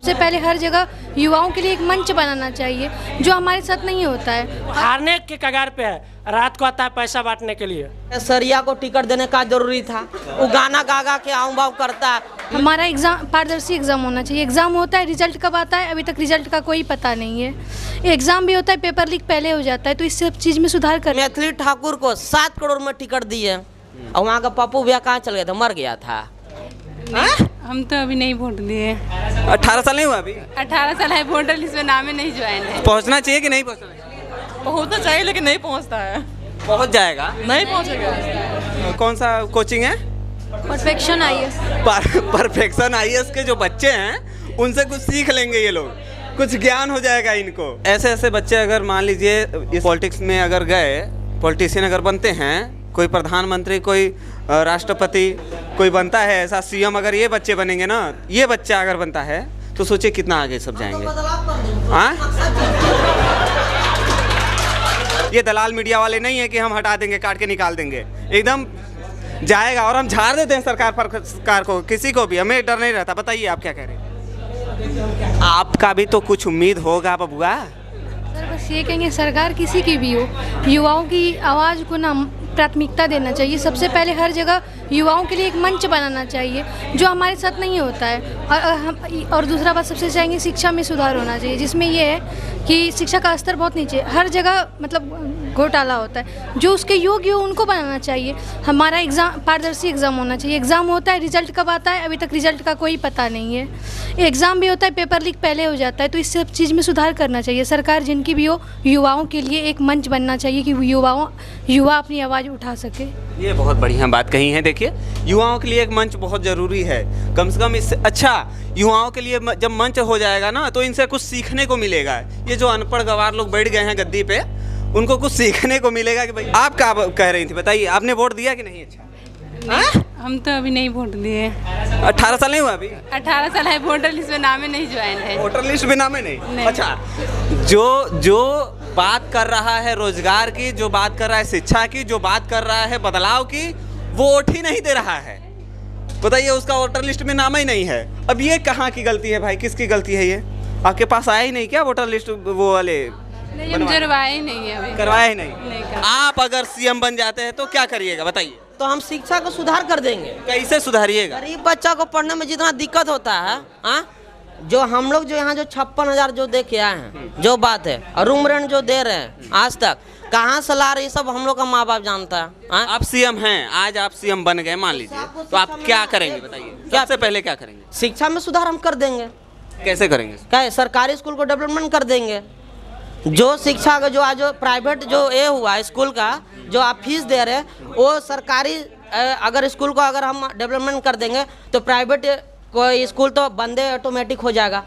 सबसे पहले हर जगह युवाओं के लिए एक मंच बनाना चाहिए, जो हमारे साथ नहीं होता है। हारने के कगार पे है, रात को आता है पैसा बांटने के लिए। सरिया को टिकट देने का जरूरी था, वो गाना गा गा के आऊँ बाऊ करता है। हमारा एग्ज़ाम पारदर्शी एग्ज़ाम होना चाहिए। एग्ज़ाम होता है, रिजल्ट कब आता है अभी तक रिजल्ट का कोई पता नहीं है। एग्ज़ाम भी होता है, पेपर लीक पहले हो जाता है, तो इस सब चीज़ में सुधार कर। मैथिली ठाकुर को 7 करोड़ में टिकट दिए और वहाँ का पप्पू भैया कहाँ चल गया था, मर गया था। हम तो अभी नहीं वोट दिए। 18 साल नहीं हुआ अभी? 18 साल है, वोटर लिस्ट में नाम नहीं ज्वाइन है। पहुंचना चाहिए कि नहीं पहुंचना चाहिए? पहुंचना चाहिए लेकिन नहीं पहुंचता है। पहुंच जाएगा, नहीं पहुंचेगा। कौन सा कोचिंग है? Perfection IAS. परफेक्शन आईएएस के जो बच्चे हैं उनसे कुछ सीख लेंगे ये लोग, कुछ ज्ञान हो जाएगा इनको। ऐसे ऐसे बच्चे अगर मान लीजिए इस पॉलिटिक्स में अगर गए, पॉलिटिशियन अगर बनते हैं, कोई प्रधानमंत्री, कोई राष्ट्रपति कोई बनता है, ऐसा सीएम अगर ये बच्चे बनेंगे ना, ये बच्चा अगर बनता है तो सोचिए कितना आगे सब जाएंगे। हाँ, ये दलाल मीडिया वाले नहीं है कि हम हटा देंगे, काट के निकाल देंगे, एकदम जाएगा। और हम झाड़ देते हैं सरकार को, किसी को भी, हमें डर नहीं रहता। बताइए आप क्या कह रहे हैं? आपका भी तो कुछ उम्मीद होगा बबुआ। सर बस ये कहेंगे, सरकार किसी की भी हो, युवाओं की आवाज़ को ना प्राथमिकता देना चाहिए। सबसे पहले हर जगह युवाओं के लिए एक मंच बनाना चाहिए, जो हमारे साथ नहीं होता है। और दूसरा बात सबसे चाहेंगे, शिक्षा में सुधार होना चाहिए, जिसमें ये है कि शिक्षा का स्तर बहुत नीचे, हर जगह मतलब घोटाला होता है। जो उसके योग्य हो उनको बनाना चाहिए। हमारा एग्ज़ाम पारदर्शी एग्ज़ाम होना चाहिए। एग्ज़ाम होता है, रिजल्ट कब आता है अभी तक रिजल्ट का कोई पता नहीं है। एग्ज़ाम भी होता है, पेपर लीक पहले हो जाता है, तो इस सब चीज़ में सुधार करना चाहिए। सरकार जिनकी भी हो, युवाओं के लिए एक मंच बनना चाहिए कि युवा अपनी आवाज़ उठा सके। ये बहुत बढ़िया बात कही है। देखिए, युवाओं के लिए एक मंच बहुत ज़रूरी है। कम से कम इससे अच्छा युवाओं के लिए जब मंच हो जाएगा ना, तो इनसे कुछ सीखने को मिलेगा। ये जो अनपढ़ गवार लोग बैठ गए हैं गद्दी पे, उनको कुछ सीखने को मिलेगा कि भाई। आप क्या कह रही थी, बताइए, आपने वोट दिया कि नहीं? अच्छा, हम तो अभी नहीं वोट दिए। 18 साल नहीं हुआ अभी? 18 साल है, वोटर लिस्ट में नाम नहीं ज्वाइन है। वोटर लिस्ट में नाम नहीं? अच्छा, जो बात कर रहा है रोजगार की, जो बात कर रहा है शिक्षा की, जो बात कर रहा है बदलाव की, वो वोट ही नहीं दे रहा है। बताइए, उसका वोटर लिस्ट में नाम ही नहीं है। अब ये कहाँ की गलती है भाई? किसकी गलती है ये? आपके पास आया ही नहीं क्या वोटर लिस्ट? वो वाले नहीं, हम करवाए ही नहीं है अभी। करवाया ही नहीं। आप अगर सीएम बन जाते हैं तो क्या करिएगा बताइए? तो हम शिक्षा को सुधार कर देंगे। कैसे सुधारिएगा? गरीब बच्चा को पढ़ने में जितना दिक्कत होता है, जो हम लोग जो यहाँ जो 56,000 जो दे के आए हैं, जो बात है, और रूम रेंट जो दे रहे हैं आज तक, कहाँ से ला रहे, ये सब हम लोग का माँ बाप जानता है। आप सीएम हैं, आज आप सीएम बन गए मान लीजिए, तो आप क्या करेंगे बताइए? सबसे पहले क्या करेंगे? शिक्षा में सुधार हम कर देंगे। कैसे करेंगे? क्या है, सरकारी स्कूल को डेवलपमेंट कर देंगे। जो शिक्षा का जो आज प्राइवेट जो ये हुआ स्कूल का, जो आप फीस दे रहे हैं, वो सरकारी अगर स्कूल को अगर हम डेवलपमेंट कर देंगे तो प्राइवेट कोई स्कूल तो बंदे ऑटोमेटिक हो जाएगा।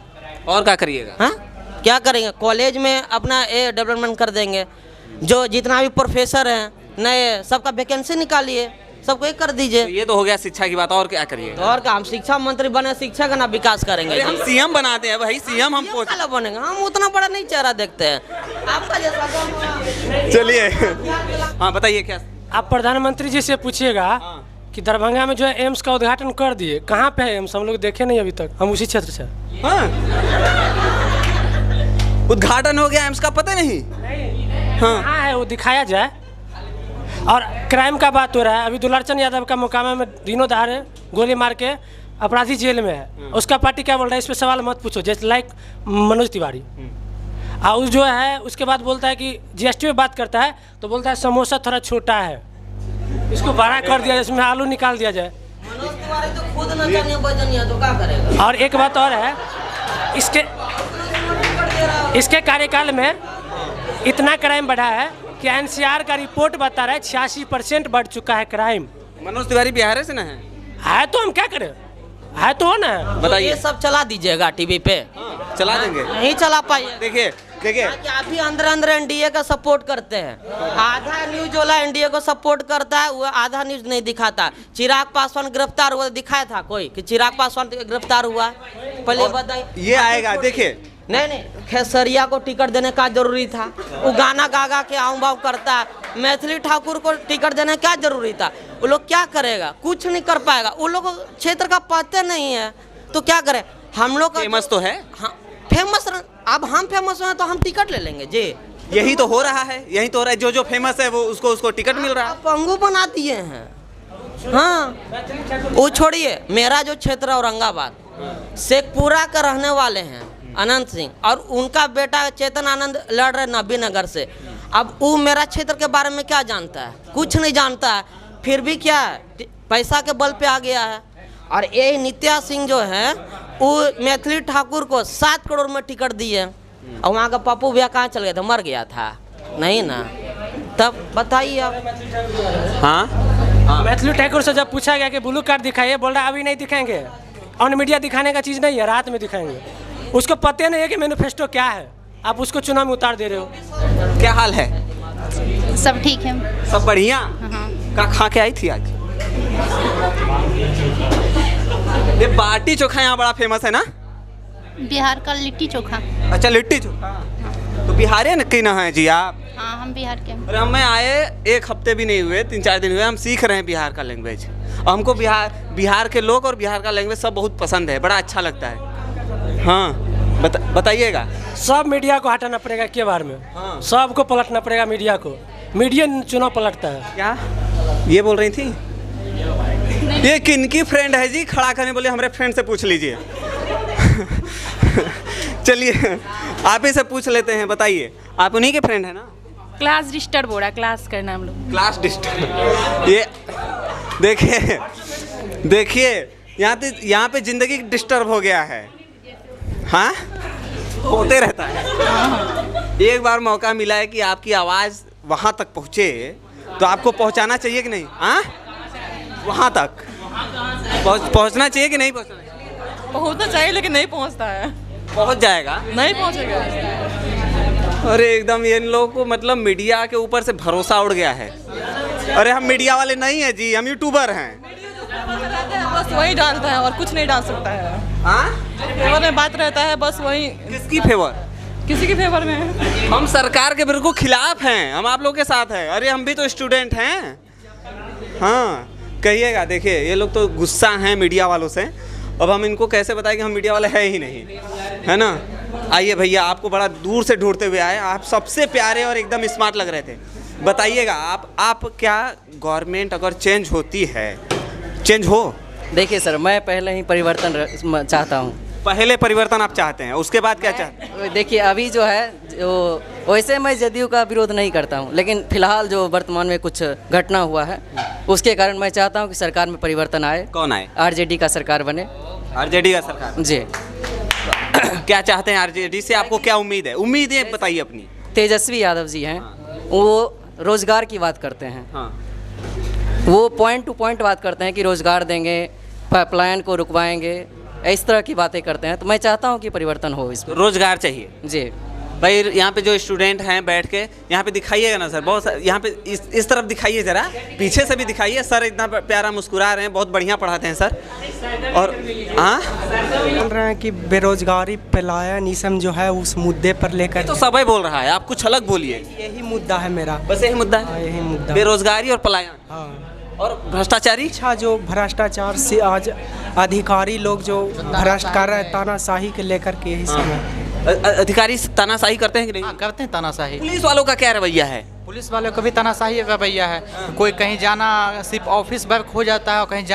और क्या करिएगा? हाँ, क्या करेंगे? कॉलेज में अपना ये डेवलपमेंट कर देंगे। जो जितना भी प्रोफेसर हैं नए, सबका वैकेंसी निकालिए, सबको एक कर दीजिए। तो ये तो हो गया शिक्षा की बात, और क्या करिए? तो और क्या, हम शिक्षा मंत्री बने, शिक्षा का ना विकास करेंगे। हम सीएम बनाते हैं भाई, सीएम हम बनेंगे, हम उतना बड़ा नहीं चेहरा देखते हैं आपका जैसा। चलिए, हाँ बताइए क्या? आप प्रधानमंत्री जी से पूछिएगा कि दरभंगा में जो है एम्स का उद्घाटन कर दिए, कहाँ पे है एम्स? हम लोग देखे नहीं अभी तक, हम उसी क्षेत्र से। हाँ, उद्घाटन हो गया एम्स का, पता नहीं? हाँ, कहाँ है वो दिखाया जाए। और क्राइम का बात हो रहा है, अभी दुलारचंद यादव का मोकामा में दिनों दहाड़े गोली मार के अपराधी जेल में है। उसका पार्टी क्या बोल रहा है, इस पर सवाल मत पूछो, जैसे लाइक मनोज तिवारी। और जो है उसके बाद बोलता है कि जीएसटी में बात करता है तो बोलता है समोसा थोड़ा छोटा है, इसको बड़ा कर दिया जाए, इसमें आलू निकाल दिया जाए। मनोज तिवारी तो खुद न जानिए बजनिया, तो क्या करेगा? और एक बात और है, इसके कार्यकाल में इतना क्राइम बढ़ा है कि एनसीआर का रिपोर्ट बता रहा है 86% बढ़ चुका है क्राइम। मनोज तिवारी बिहार से ना है तो हम क्या करें, है तो ना। बताइए, ये सब चला दीजिएगा टीवी पे? चला देंगे, नहीं चला पाइए। देखिए आप भी अंदर एनडीए का सपोर्ट करते हैं। आधा न्यूज वाला एनडीए को सपोर्ट करता है, वो आधा न्यूज नहीं दिखाता। चिराग पासवान गिरफ्तार हुआ, दिखाया था कोई कि चिराग पासवान गिरफ्तार हुआ? पहले बताइए। ये आएगा, देखिए। नहीं, खेसरिया को टिकट देने का जरूरी था, वो गाना गा गा के आऊँ बाऊ करता है। मैथिली ठाकुर को टिकट देने क्या जरूरी था? वो लोग क्या करेगा? कुछ नहीं कर पाएगा। वो लोग क्षेत्र का पता नहीं है तो क्या करें? हम लोग का फेमस तो है। हाँ फेमस। अब हम फेमस हैं तो हम टिकट ले लेंगे जी। यही तो हो रहा है, यही तो हो रहा है। जो जो फेमस है वो उसको टिकट मिल रहा है। आप पंगु बना दिए हैं। हाँ वो छोड़िए, मेरा जो क्षेत्र औरंगाबाद शेखपुरा का रहने वाले हैं अनंत सिंह, और उनका बेटा चेतन आनंद लड़ रहे नबी नगर से। अब वो मेरा क्षेत्र के बारे में क्या जानता है? कुछ नहीं जानता है, फिर भी क्या है, पैसा के बल पे आ गया है। और ये नित्या सिंह जो है वो मैथिली ठाकुर को 7 करोड़ में टिकट दिए, और वहाँ का पप्पू भैया कहाँ चल गया था? मर गया था नहीं ना। तब बताइए आप। हाँ मैथिली ठाकुर से जब पूछा गया कि ब्लू कार्ड दिखाइए, बोल रहा अभी नहीं दिखाएंगे, ऑन मीडिया दिखाने का चीज़ नहीं है, रात में दिखाएंगे। उसको पता नहीं है कि मैनिफेस्टो क्या है, आप उसको चुनाव में उतार दे रहे हो। क्या हाल है? सब ठीक है। सब बढ़िया। हाँ। का खा के आई थी आज? ये बाटी चोखा यहाँ बड़ा फेमस है ना? बिहार का लिट्टी चोखा। अच्छा लिट्टी चोखा। तो बिहारी की ना है जी आप? हाँ हम बिहार के। अरे हमें आए 1 हफ्ते भी नहीं हुए, 3-4 दिन हुए। हम सीख रहे हैं बिहार का लैंग्वेज, और हमको बिहार के लोग और बिहार का लैंग्वेज सब बहुत पसंद है, बड़ा अच्छा लगता है। हाँ बताइएगा। सब मीडिया को हटाना पड़ेगा के बारे में। हाँ। सबको पलटना पड़ेगा मीडिया को। मीडिया चुनाव पलटता है। क्या ये बोल रही थी? ये किनकी फ्रेंड है जी? खड़ा करने बोले हमारे फ्रेंड से पूछ लीजिए। चलिए आप ही से पूछ लेते हैं, बताइए आप उन्हीं के फ्रेंड है ना? क्लास डिस्टर्ब हो रहा है, क्लास करना हम लोग। Class disturb. ये देखिए यहाँ पे जिंदगी डिस्टर्ब हो गया है। हाँ होते रहता है। एक बार मौका मिला है कि आपकी आवाज़ वहाँ तक पहुँचे, तो आपको पहुँचाना चाहिए कि नहीं? हाँ वहाँ तक पहुँचना चाहिए कि नहीं पहुँचना चाहिए? पहुंचना चाहिए लेकिन नहीं पहुंचता है। पहुँच जाएगा? नहीं पहुंचेगा। अरे एकदम इन लोगों को मतलब मीडिया के ऊपर से भरोसा उड़ गया है। अरे हम मीडिया वाले नहीं हैं जी, हम यूट्यूबर हैं। बस वही डालता है और कुछ नहीं डाल सकता है। हाँ फेवर में बात रहता है, बस वही। किसकी फेवर? किसी के फेवर में है। हम सरकार के बिल्कुल खिलाफ हैं, हम आप लोग के साथ हैं। अरे हम भी तो स्टूडेंट हैं। हाँ कहिएगा। देखिए ये लोग तो गुस्सा हैं मीडिया वालों से। अब हम इनको कैसे बताएं कि हम मीडिया वाले हैं ही नहीं, है ना? आइए भैया, आपको बड़ा दूर से ढूंढते हुए आए, आप सबसे प्यारे और एकदम स्मार्ट लग रहे थे। बताइएगा आप क्या गवर्नमेंट अगर चेंज होती है, चेंज हो? देखिए सर, मैं पहले ही परिवर्तन चाहता हूँ। पहले परिवर्तन आप चाहते हैं, उसके बाद क्या चाहते हैं? देखिए अभी जो है जो वैसे मैं जदयू का विरोध नहीं करता हूँ, लेकिन फिलहाल जो वर्तमान में कुछ घटना हुआ है उसके कारण मैं चाहता हूँ कि सरकार में परिवर्तन आए। कौन आए? आरजेडी का सरकार बने। आरजेडी का सरकार जी। क्या चाहते हैं आरजेडी से? आपको क्या उम्मीद है? उम्मीदें बताइए अपनी। तेजस्वी यादव जी हैं, वो रोजगार की बात करते हैं। हाँ वो पॉइंट टू पॉइंट बात करते हैं कि रोजगार देंगे, पाइपलाइन को रुकवाएंगे, इस तरह की बातें करते हैं। तो मैं चाहता हूं कि परिवर्तन हो इसमें। रोजगार चाहिए जी भाई। यहाँ पे जो स्टूडेंट हैं बैठ के यहाँ पे दिखाइएगा ना सर, बहुत यहाँ पे इस तरफ दिखाइए, ज़रा पीछे से भी दिखाइए। सर इतना प्यारा मुस्कुरा रहे हैं, बहुत बढ़िया पढ़ाते हैं सर। और हाँ बोल रहे हैं कि बेरोजगारी पलायनिज्म जो है उस मुद्दे पर लेकर तो सबई बोल रहा है, आप कुछ अलग बोलिए। यही मुद्दा है मेरा। बस यही मुद्दा हाँ, है, यही मुद्दा। बेरोजगारी और पलायन। हाँ और भ्रष्टाचारी। अच्छा, जो भ्रष्टाचार से आज अधिकारी लोग जो भ्रष्ट कर रहे हैं, तानाशाही के लेकर के यही सब है। अधिकारी तानाशाही करते हैं कि नहीं? हाँ करते हैं तानाशाही। पुलिस वालों का क्या रवैया है? पुलिस वालों का भी तानाशाही रवैया है। कोई कहीं जाना सिर्फ ऑफिस वर्क हो जाता है, और कहीं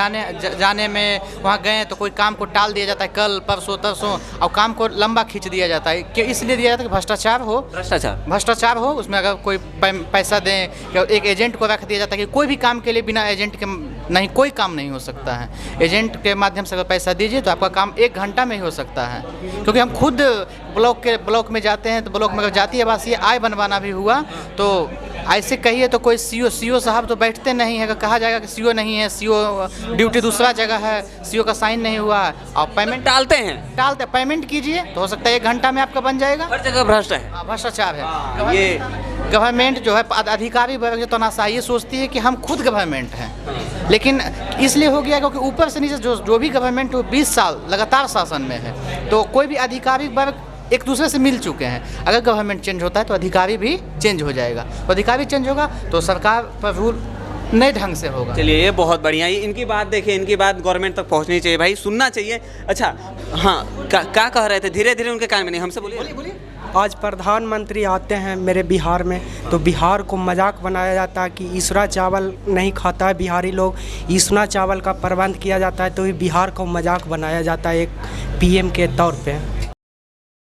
जाने में वहाँ गए तो कोई काम को टाल दिया जाता है, कल परसों तरसों, और काम को लंबा खींच दिया जाता है। क्यों? इसलिए दिया जाता है कि भ्रष्टाचार हो। उसमें अगर कोई पैसा दें, या एक एजेंट को रख दिया जाता है कि कोई भी काम के लिए बिना एजेंट के नहीं कोई काम नहीं हो सकता है। एजेंट के माध्यम से अगर पैसा दीजिए तो आपका काम 1 घंटा में ही हो सकता है। क्योंकि हम खुद ब्लॉक में जाते हैं, तो ब्लॉक में अगर जातीय आवासीय आय बनवाना भी हुआ तो ऐसे कहिए तो कोई सीओ साहब तो बैठते नहीं है। कहा जाएगा कि सीओ नहीं है, सीओ ड्यूटी दूसरा जगह है, सीओ का साइन नहीं हुआ, और पेमेंट डालते पेमेंट कीजिए तो हो सकता है 1 घंटा में आपका बन जाएगा। हर जगह भ्रष्ट है, भ्रष्टाचार है। ये गवर्नमेंट जो है अधिकारी वर्ग जो तानाशाही ये सोचती है कि हम खुद गवर्नमेंट हैं, लेकिन इसलिए हो गया क्योंकि ऊपर से नीचे जो भी गवर्नमेंट 20 साल लगातार शासन में है, तो कोई भी अधिकारी वर्ग एक दूसरे से मिल चुके हैं। अगर गवर्नमेंट चेंज होता है तो अधिकारी भी चेंज हो जाएगा, तो अधिकारी चेंज होगा तो सरकार पर रूल नए ढंग से होगा। चलिए ये बहुत बढ़िया, ये इनकी बात देखिए, इनकी बात गवर्नमेंट तक पहुंचनी चाहिए भाई, सुनना चाहिए। अच्छा हाँ, क्या कह रहे थे? धीरे धीरे उनके कान में नहीं, हमसे बोलिए। आज प्रधानमंत्री आते हैं मेरे बिहार में, तो बिहार को मजाक बनाया जाता है कि ईसरा चावल नहीं खाता है बिहारी लोग, ईसना चावल का प्रबंध किया जाता है, तो ये बिहार को मजाक बनाया जाता है एक पीएम के तौर पे।